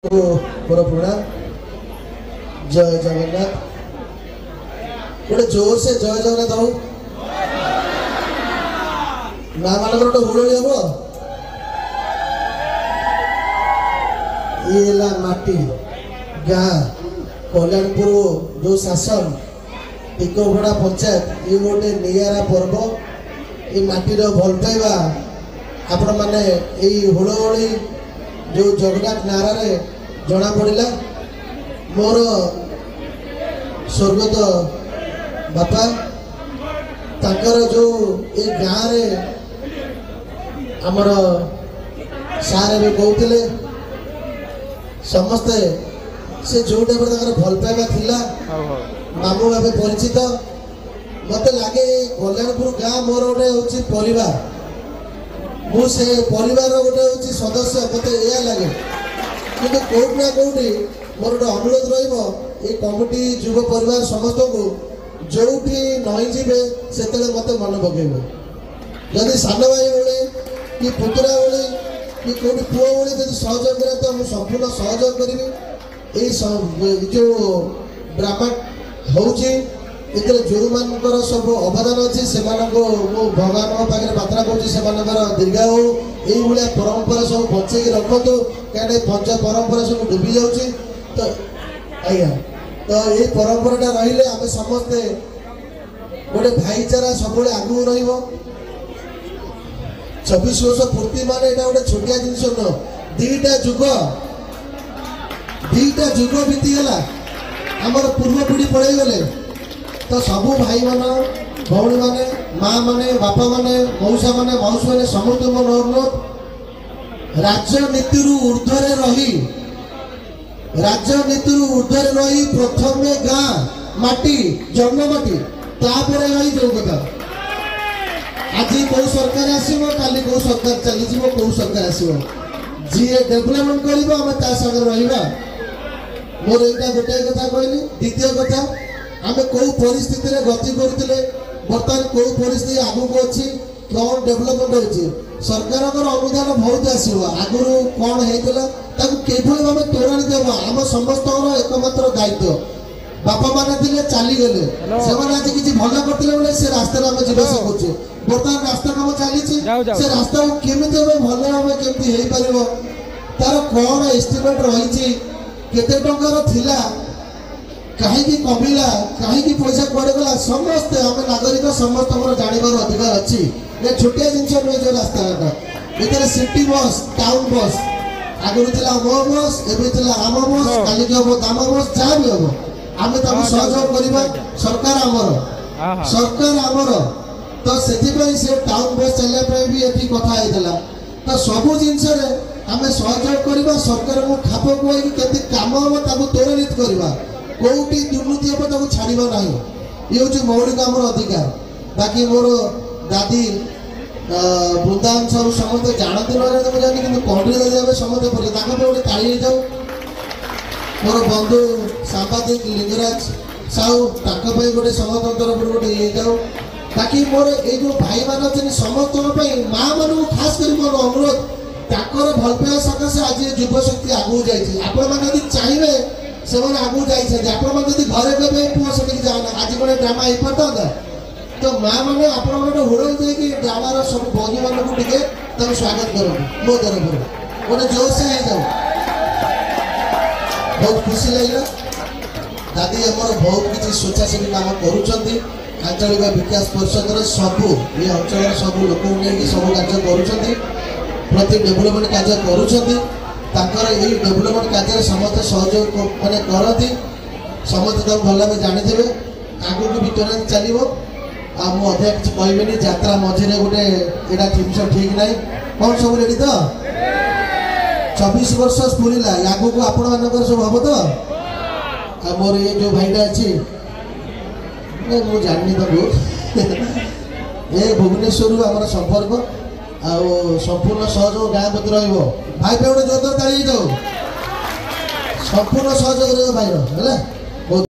मोर प्रणाम। जय जगन्नाथ। गोटे जोर से जय जगन्नाथ हो ना मान गोटे हुड़ी हम ये माटी गाँ कल्याणपुर जो शासन टिकोभड़ा पंचायत ये गोटे नियारा पर्व ये माटीर भल पाइबा आपण मैंने हुड़हुड़ी जो जगन्नाथ नारा रे जना पड़ा मोर स्वर्गत बापा ताकर जो ये गाँव रे आमर सारे भी कहते समस्ते से जो टाइम भल पाइबा थिला मामू भाव परिचित मत लगे कल्याणपुर गाँव मोर गोटे हूँ परिवार मुझे परिवार गोटे हूँ सदस्य मत या लगे कि कौट ना कौटी मोर गोटे अनुरोध रही कमिटी युव परिवार समस्त को जो नई जीवे से मत मन पकेबे जदि सान भाई भाई कि पुतरा भाई कि कौटी पुओ भाई जब सहयोग करे तो मुझे संपूर्ण सहयोग करी जो ड्रामा होची इतने जो मानकर सब अवदान अच्छी से भगवान पाखे प्रार्थना कर दीर्घा हो ये परंपरा सब बचे रखु कहीं पंच परंपरा सब डूबी जाऊँगी तो आज्ञा तो ये परंपरा रही आम समस्ते गोटे भाईचारा सब आगू रही 24 वर्ष पूर्ति मान यहाँ गोटे छोटिया जिनस नुह दीटा जुग बीतीगला आमर पूर्व पीढ़ी पड़े गले तो सबू भाई मान भौणी माने माँ माने बापा माने मौसा माने मौसी माने समस्त मन अनुरोध राजनीति ऊर्ध्वे रही प्रथम गाँ माटी जन्ममाटी तापर रही जो कथा आज कौ सरकार आसो काली कौ सरकार चली कौ सरकार आसो जी डेभलपमेंट कर रहा मोर यहाँ गोटे कथा कहली द्वितीय कथा आम कौ परिस्थिति गति करते बर्तमान कौ परिस्थिति आगू अच्छी कौन डेभलपमेंट होती सरकार अनुदान बहुत आसो आगु कौन होता भाव त्वरान्वित हम आम समस्त एकमात्र दायित्व बापा मैंने चलीगले से आज किसी भल करते से रास्ता आम जीवास कर बर्तमान रास्ता कम चली से रास्ता केमी भल भाव केमती हो पार तार कौन एस्टिमेट रही केते टंकार थिला कहीं कमिला कहीं पैसा कुआड़े गला समस्ते आम नागरिक समस्त जानवर अधिकार अच्छी ये छोटिया जिनस नुहे जो रास्ता भर सिटी बस टाउन बस आगुरी मो बस एवं आम बस काली हम दाम बस जहाँ भी हम आम सहयोग करवा सरकार आमर तो से टाउन बस चलने भी ये कथा होता तो सबू जिनस आम सहयोग करवा सरकार को खाप खुआई के कम हम त्वरान्वित करवा कौटी दुर्नीति हम छाड़ा ना ये हूँ मौलिक आम अधिकार बाकी मोर दादी वृंदावन सब समस्त जानते ना जानी कि कंट्री दादी आम समस्त पड़े गोटे ताली जाऊ मोर बंधु सांबादिक लिंगराज साहू गोटे समस्त तरफ गोटे ये जाऊ बाकी मोर ये जो भाई मान अच्छे समस्त माँ मान खास कर मोर अनुरोध ताकर भल पाइबा सकाशे आज युवशक्ति आगू जाइए चाहिए से आगू जाइए आपण घरे कहे पुओ से जाना आज गोटे ड्रामा हो पाता तो माँ मैंने आप हुड़ दे ड्रामार सब बनी मानक टे स्वागत करूँ मो तरफ गोटे जोर से जाऊ बहुत खुशी लगे दादी आमर बहुत किसी स्वेच्छासेवी काम करचलिक विकास परिषद सबू ये अंचल सब लोक सब कार्य कर प्रति डेभलपमेंट कार्य कर डेभलपमेंट कार्य समस्त सहयोग मैंने करती समस्त भल भाव जानी आगू भी त्वरान्वित चलो मुझे किसी कहबी यात्रा मझे गोटे यहाँ जिन ठीक ना कौन सब रेडी तो 24 वर्ष पूरा आगू को आपण मान सब हम तो मोर ये जो भाईटा अच्छी मुझे जानी तो ये भुवनेश्वर आम संपर्क आउ संपूर्ण सहयोग गाँव प्रति रही भाई पे गोटे जोरदार ताली दो संपूर्ण सहयोग भाई है।